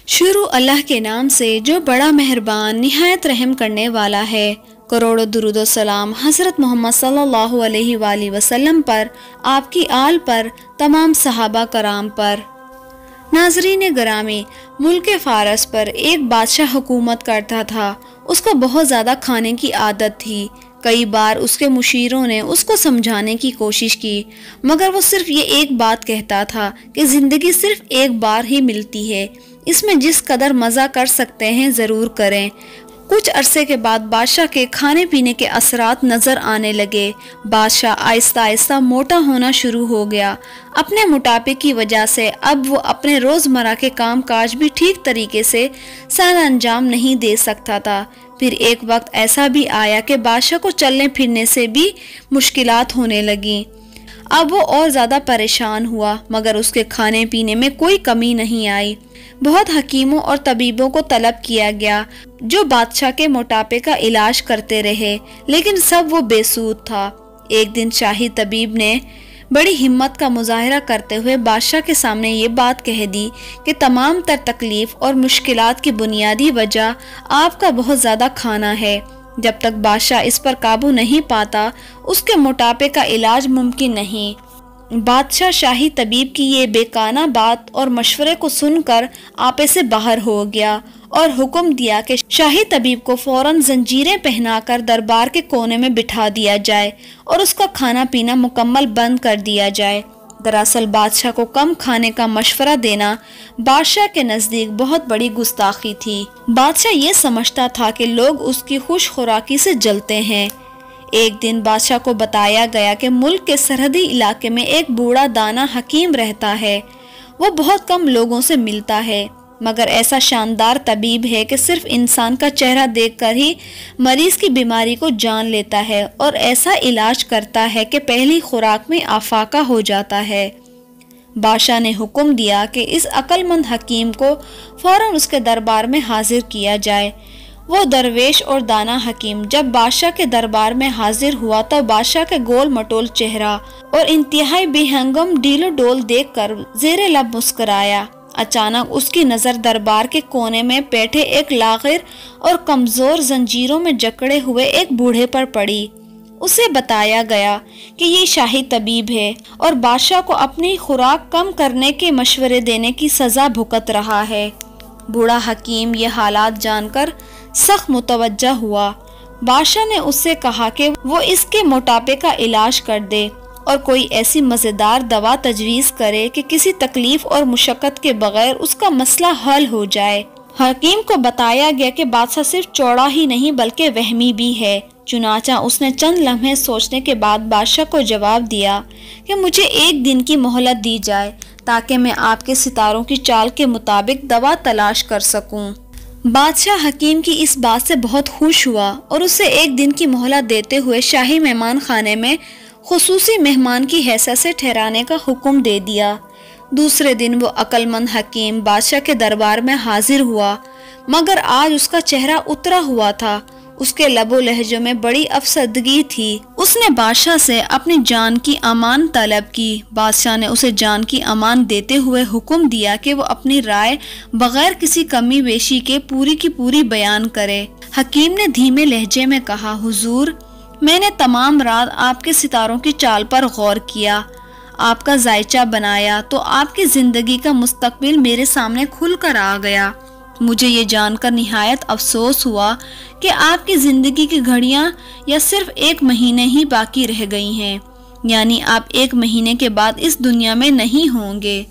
شروع اللہ کے نام سے جو بڑا مہربان نہایت رحم کرنے والا ہے۔ کروڑوں درود و سلام حضرت محمد صلی اللہ علیہ وآلہ وسلم پر، آپ کی آل پر، تمام صحابہ کرام پر۔ ناظرین گرامی، ملک فارس پر ایک بادشاہ حکومت کرتا تھا۔ اس کو بہت زیادہ کھانے کی عادت تھی۔ کئی بار اس کے مشیروں نے اس کو سمجھانے کی کوشش کی، مگر وہ صرف یہ ایک بات کہتا تھا کہ زندگی صرف ایک بار ہی ملتی ہے، اس میں جس قدر مزہ کر سکتے ہیں ضرور کریں۔ کچھ عرصے کے بعد بادشاہ کے کھانے پینے کے اثرات نظر آنے لگے۔ بادشاہ آہستہ آہستہ موٹا ہونا شروع ہو گیا۔ اپنے موٹاپے کی وجہ سے اب وہ اپنے روزمرہ کے کام کاج بھی ٹھیک طریقے سے سر انجام نہیں دے سکتا تھا۔ پھر ایک وقت ایسا بھی آیا کہ بادشاہ کو چلنے پھرنے سے بھی مشکلات ہونے لگیں۔ اب وہ اور زیادہ پریشان ہوا، مگر اس کے کھانے پینے میں کوئی کمی نہیں آئی۔ بہت حکیموں اور طبیبوں کو طلب کیا گیا جو بادشاہ کے موٹاپے کا علاج کرتے رہے، لیکن سب وہ بے سود تھا۔ ایک دن شاہی طبیب نے بڑی ہمت کا مظاہرہ کرتے ہوئے بادشاہ کے سامنے یہ بات کہہ دی کہ تمام تر تکلیف اور مشکلات کی بنیادی وجہ آپ کا بہت زیادہ کھانا ہے۔ جب تک بادشاہ اس پر قابو نہیں پاتا، اس کے موٹاپے کا علاج ممکن نہیں۔ بادشاہ شاہی طبیب کی یہ بیکانہ بات اور مشورے کو سن کر آپے سے باہر ہو گیا اور حکم دیا کہ شاہی طبیب کو فوراً زنجیریں پہنا کر دربار کے کونے میں بٹھا دیا جائے اور اس کا کھانا پینا مکمل بند کر دیا جائے۔ دراصل بادشاہ کو کم کھانے کا مشورہ دینا بادشاہ کے نزدیک بہت بڑی گستاخی تھی۔ بادشاہ یہ سمجھتا تھا کہ لوگ اس کی خوش خوراکی سے جلتے ہیں۔ ایک دن بادشاہ کو بتایا گیا کہ ملک کے سرحدی علاقے میں ایک بوڑھا دانا حکیم رہتا ہے۔ وہ بہت کم لوگوں سے ملتا ہے، مگر ایسا شاندار طبیب ہے کہ صرف انسان کا چہرہ دیکھ کر ہی مریض کی بیماری کو جان لیتا ہے اور ایسا علاج کرتا ہے کہ پہلی خوراک میں آفاقہ ہو جاتا ہے۔ بادشاہ نے حکم دیا کہ اس عقل مند حکیم کو فوراً اس کے دربار میں حاضر کیا جائے۔ وہ درویش اور دانا حکیم جب بادشاہ کے دربار میں حاضر ہوا تو بادشاہ کے گول مٹول چہرہ اور انتہائی بے ہنگم ڈیل و ڈول دیکھ کر زیر لب مسکرایا۔ اچانک اس کی نظر دربار کے کونے میں بیٹھے ایک لاغر اور کمزور زنجیروں میں جکڑے ہوئے ایک بوڑھے پر پڑی۔ اسے بتایا گیا کہ یہ شاہی طبیب ہے اور بادشاہ کو اپنی خوراک کم کرنے کے مشورے دینے کی سزا بھگت رہا ہے۔ بوڑھا حکیم یہ حالات جان کر سخت متوجہ ہوا۔ بادشاہ نے اس سے کہا کہ وہ اس کے موٹاپے کا علاج کر دے اور کوئی ایسی مزیدار دوا تجویز کرے کہ کسی تکلیف اور مشقت کے بغیر اس کا مسئلہ حل ہو جائے۔ حکیم کو بتایا گیا کہ بادشاہ صرف چوڑا ہی نہیں بلکہ وہمی بھی ہے۔ چنانچہ اس نے چند لمحے سوچنے کے بعد بادشاہ کو جواب دیا کہ مجھے ایک دن کی مہلت دی جائے تاکہ میں آپ کے ستاروں کی چال کے مطابق دوا تلاش کر سکوں۔ بادشاہ حکیم کی اس بات سے بہت خوش ہوا اور اسے ایک دن کی مہلت دیتے ہوئے شاہی مہمان خانے میں خصوصی مہمان کی حیثیت سے ٹھہرانے کا حکم دے دیا۔ دوسرے دن وہ عقل مند حکیم بادشاہ کے دربار میں حاضر ہوا، مگر آج اس کا چہرہ اترا ہوا تھا۔ اس کے لب و لہجوں میں بڑی افسردگی تھی۔ اس نے بادشاہ سے اپنی جان کی امان طلب کی۔ بادشاہ نے اسے جان کی امان دیتے ہوئے حکم دیا کہ وہ اپنی رائے بغیر کسی کمی بیشی کے پوری کی پوری بیان کرے۔ حکیم نے دھیمے لہجے میں کہا، حضور، میں نے تمام رات آپ کے ستاروں کی چال پر غور کیا، آپ کا ذائچہ بنایا تو آپ کی زندگی کا مستقبل میرے سامنے کھل کر آ گیا۔ مجھے یہ جان کر نہایت افسوس ہوا کہ آپ کی زندگی کی گھڑیاں یا صرف 1 مہینے ہی باقی رہ گئی ہیں، یعنی آپ 1 مہینے کے بعد اس دنیا میں نہیں ہوں گے۔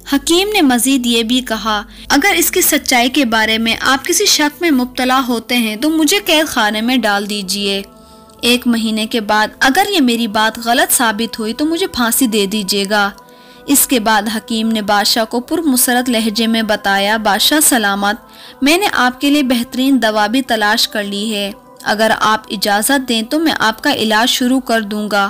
حکیم نے مزید یہ بھی کہا، اگر اس کی سچائی کے بارے میں آپ کسی شک میں مبتلا ہوتے ہیں تو مجھے قید خانے میں ڈال دیجئے۔ 1 مہینے کے بعد اگر یہ میری بات غلط ثابت ہوئی تو مجھے پھانسی دے دیجیے گا۔ اس کے بعد حکیم نے بادشاہ کو پرمسرت لہجے میں بتایا، بادشاہ سلامت، میں نے آپ کے لیے بہترین دوا بھی تلاش کر لی ہے۔ اگر آپ اجازت دیں تو میں آپ کا علاج شروع کر دوں گا،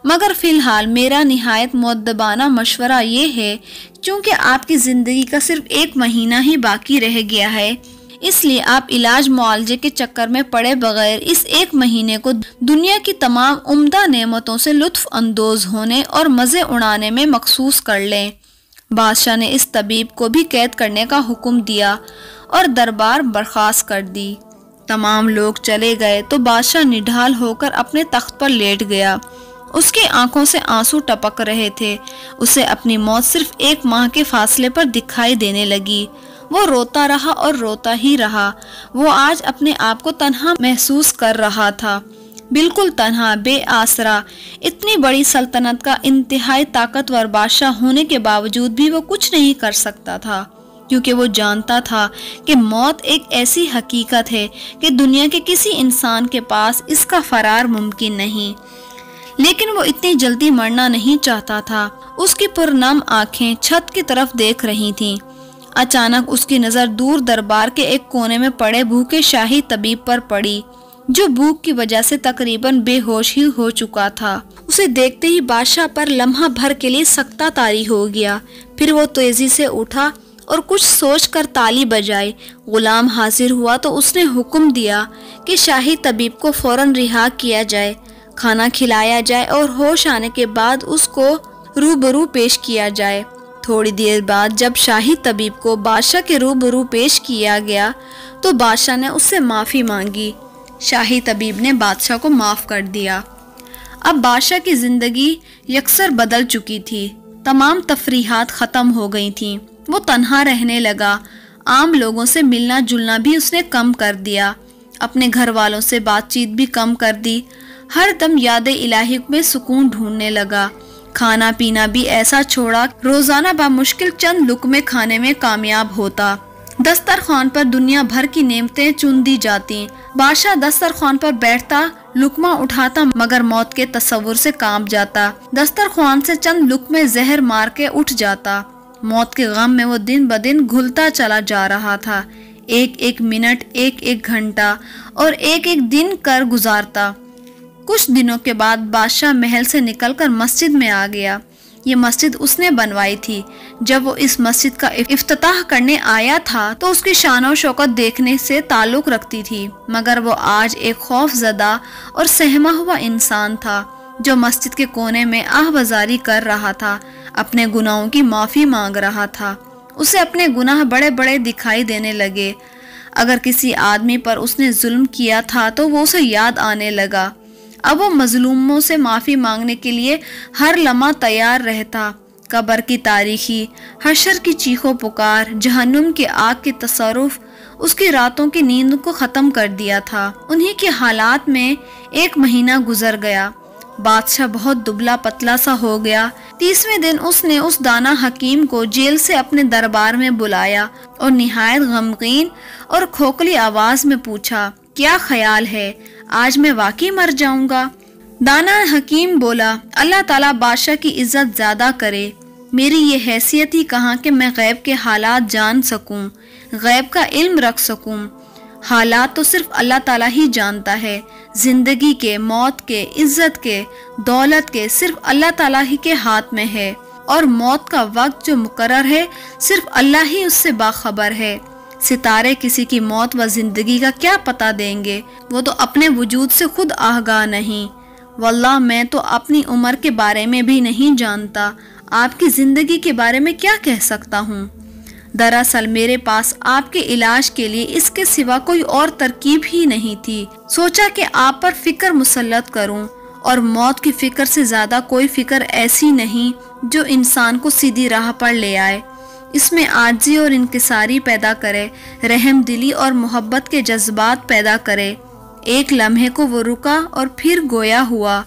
مگر فی الحال میرا نہایت مؤدبانہ مشورہ یہ ہے، چونکہ آپ کی زندگی کا صرف 1 مہینہ ہی باقی رہ گیا ہے، اس لیے آپ علاج معالجے کے چکر میں پڑے بغیر اس 1 مہینے کو دنیا کی تمام عمدہ نعمتوں سے لطف اندوز ہونے اور مزے اڑانے میں مخصوص کر لیں۔ بادشاہ نے اس طبیب کو بھی قید کرنے کا حکم دیا اور دربار برخاست کر دی۔ تمام لوگ چلے گئے تو بادشاہ نڈھال ہو کر اپنے تخت پر لیٹ گیا۔ اس کی آنکھوں سے آنسو ٹپک رہے تھے۔ اسے اپنی موت صرف 1 ماہ کے فاصلے پر دکھائی دینے لگی۔ وہ روتا رہا اور روتا ہی رہا۔ وہ آج اپنے آپ کو تنہا محسوس کر رہا تھا، بالکل تنہا، بے آسرا۔ اتنی بڑی سلطنت کا انتہائی طاقتور بادشاہ ہونے کے باوجود بھی وہ کچھ نہیں کر سکتا تھا، کیونکہ وہ جانتا تھا کہ موت ایک ایسی حقیقت ہے کہ دنیا کے کسی انسان کے پاس اس کا فرار ممکن نہیں۔ لیکن وہ اتنی جلدی مرنا نہیں چاہتا تھا۔ اس کی پرنم آنکھیں چھت کی طرف دیکھ رہی تھیں۔ اچانک اس کی نظر دور دربار کے ایک کونے میں پڑے بھوکے شاہی طبیب پر پڑی، جو بھوک کی وجہ سے تقریباً بے ہوش ہی ہو چکا تھا۔ اسے دیکھتے ہی بادشاہ پر لمحہ بھر کے لیے سکتہ طاری ہو گیا۔ پھر وہ تیزی سے اٹھا اور کچھ سوچ کر تالی بجائی۔ غلام حاضر ہوا تو اس نے حکم دیا کہ شاہی طبیب کو فوراً رہا کیا جائے، کھانا کھلایا جائے اور ہوش آنے کے بعد اس کو روبرو پیش کیا جائے۔ تھوڑی دیر بعد جب شاہی طبیب کو بادشاہ کے روبرو پیش کیا گیا تو بادشاہ نے اس سے معافی مانگی۔ شاہی طبیب نے بادشاہ کو معاف کر دیا۔ اب بادشاہ کی زندگی یکسر بدل چکی تھی۔ تمام تفریحات ختم ہو گئی تھیں۔ وہ تنہا رہنے لگا۔ عام لوگوں سے ملنا جلنا بھی اس نے کم کر دیا۔ اپنے گھر والوں سے بات چیت بھی کم کر دی۔ ہر دم یاد الہی میں سکون ڈھونڈنے لگا۔ کھانا پینا بھی ایسا چھوڑا، روزانہ بمشکل چند لقمے کھانے میں کامیاب ہوتا۔ دسترخوان پر دنیا بھر کی نعمتیں چن دی جاتی۔ بادشاہ دسترخوان پر بیٹھتا، لقمہ اٹھاتا مگر موت کے تصور سے کانپ جاتا۔ دسترخوان سے چند لقمے زہر مار کے اٹھ جاتا۔ موت کے غم میں وہ دن بدن گھلتا چلا جا رہا تھا۔ ایک ایک منٹ، ایک ایک گھنٹہ اور ایک ایک دن کر گزارتا۔ کچھ دنوں کے بعد بادشاہ محل سے نکل کر مسجد میں آ گیا۔ یہ مسجد اس نے بنوائی تھی۔ جب وہ اس مسجد کا افتتاح کرنے آیا تھا تو اس کی شان و شوکت دیکھنے سے تعلق رکھتی تھی، مگر وہ آج ایک خوف زدہ اور سہما ہوا انسان تھا، جو مسجد کے کونے میں آہ بزاری کر رہا تھا، اپنے گناہوں کی معافی مانگ رہا تھا۔ اسے اپنے گناہ بڑے بڑے دکھائی دینے لگے۔ اگر کسی آدمی پر اس نے ظلم کیا تھا تو وہ اسے یاد آنے لگا۔ اب وہ مظلوموں سے معافی مانگنے کے لیے ہر لمحہ تیار رہتا۔ قبر کی تاریخی، حشر کی چیخو پکار، جہنم کی آگ کے تصرف اس کی راتوں کی نیند کو ختم کر دیا تھا۔ انہی کے حالات میں 1 مہینہ گزر گیا۔ بادشاہ بہت دبلا پتلا سا ہو گیا۔ 30ویں دن اس نے اس دانا حکیم کو جیل سے اپنے دربار میں بلایا اور نہایت غمگین اور کھوکھلی آواز میں پوچھا، کیا خیال ہے، آج میں واقعی مر جاؤں گا؟ دانا حکیم بولا، اللہ تعالیٰ بادشاہ کی عزت زیادہ کرے، میری یہ حیثیت ہی کہاں کہ میں غیب کے حالات جان سکوں، غیب کا علم رکھ سکوں۔ حالات تو صرف اللہ تعالیٰ ہی جانتا ہے۔ زندگی کے، موت کے، عزت کے، دولت کے صرف اللہ تعالیٰ ہی کے ہاتھ میں ہے، اور موت کا وقت جو مقرر ہے صرف اللہ ہی اس سے باخبر ہے۔ ستارے کسی کی موت و زندگی کا کیا پتہ دیں گے؟ وہ تو اپنے وجود سے خود آگاہ نہیں۔ واللہ میں تو اپنی عمر کے بارے میں بھی نہیں جانتا، آپ کی زندگی کے بارے میں کیا کہہ سکتا ہوں؟ دراصل میرے پاس آپ کے علاج کے لیے اس کے سوا کوئی اور ترکیب ہی نہیں تھی۔ سوچا کہ آپ پر فکر مسلط کروں، اور موت کی فکر سے زیادہ کوئی فکر ایسی نہیں جو انسان کو سیدھی راہ پر لے آئے، اس میں عاجزی اور انکساری پیدا کرے، رحم دلی اور محبت کے جذبات پیدا کرے۔ ایک لمحے کو وہ رکا اور پھر گویا ہوا،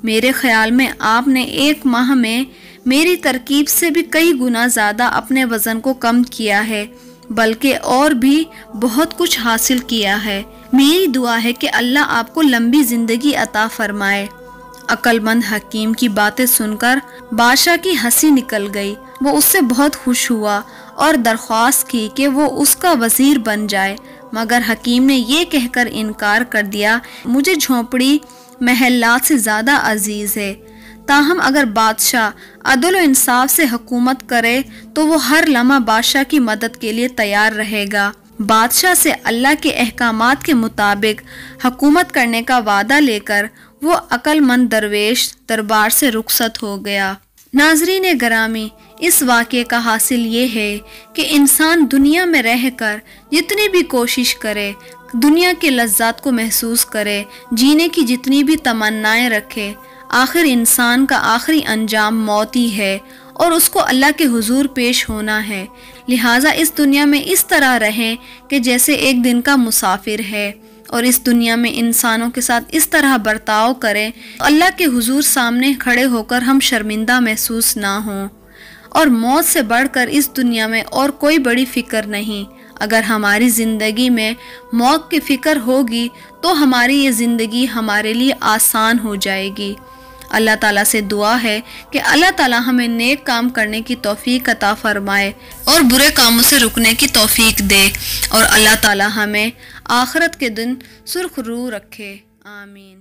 میرے خیال میں آپ نے 1 ماہ میں میری ترکیب سے بھی کئی گنا زیادہ اپنے وزن کو کم کیا ہے، بلکہ اور بھی بہت کچھ حاصل کیا ہے۔ میری دعا ہے کہ اللہ آپ کو لمبی زندگی عطا فرمائے۔ عقل مند حکیم کی باتیں سن کر بادشاہ کی ہنسی نکل گئی۔ وہ اس سے بہت خوش ہوا اور درخواست کی کہ وہ اس کا وزیر بن جائے، مگر حکیم نے یہ کہہ کر انکار کر دیا، مجھے جھونپڑی محلات سے زیادہ عزیز ہے۔ تاہم اگر بادشاہ عدل و انصاف سے حکومت کرے تو وہ ہر لمحہ بادشاہ کی مدد کے لیے تیار رہے گا۔ بادشاہ سے اللہ کے احکامات کے مطابق حکومت کرنے کا وعدہ لے کر وہ عقل مند درویش دربار سے رخصت ہو گیا۔ ناظرین گرامی، اس واقعے کا حاصل یہ ہے کہ انسان دنیا میں رہ کر جتنی بھی کوشش کرے، دنیا کے لذات کو محسوس کرے، جینے کی جتنی بھی تمنائیں رکھے، آخر انسان کا آخری انجام موت ہی ہے اور اس کو اللہ کے حضور پیش ہونا ہے۔ لہٰذا اس دنیا میں اس طرح رہیں کہ جیسے ایک دن کا مسافر ہے، اور اس دنیا میں انسانوں کے ساتھ اس طرح برتاؤ کریں اللہ کے حضور سامنے کھڑے ہو کر ہم شرمندہ محسوس نہ ہوں۔ اور موت سے بڑھ کر اس دنیا میں اور کوئی بڑی فکر نہیں۔ اگر ہماری زندگی میں موت کی فکر ہوگی تو ہماری یہ زندگی ہمارے لیے آسان ہو جائے گی۔ اللہ تعالیٰ سے دعا ہے کہ اللہ تعالیٰ ہمیں نیک کام کرنے کی توفیق عطا فرمائے اور برے کاموں سے رکنے کی توفیق دے، اور اللہ تعالیٰ ہمیں آخرت کے دن سرخ روح رکھے۔ آمین۔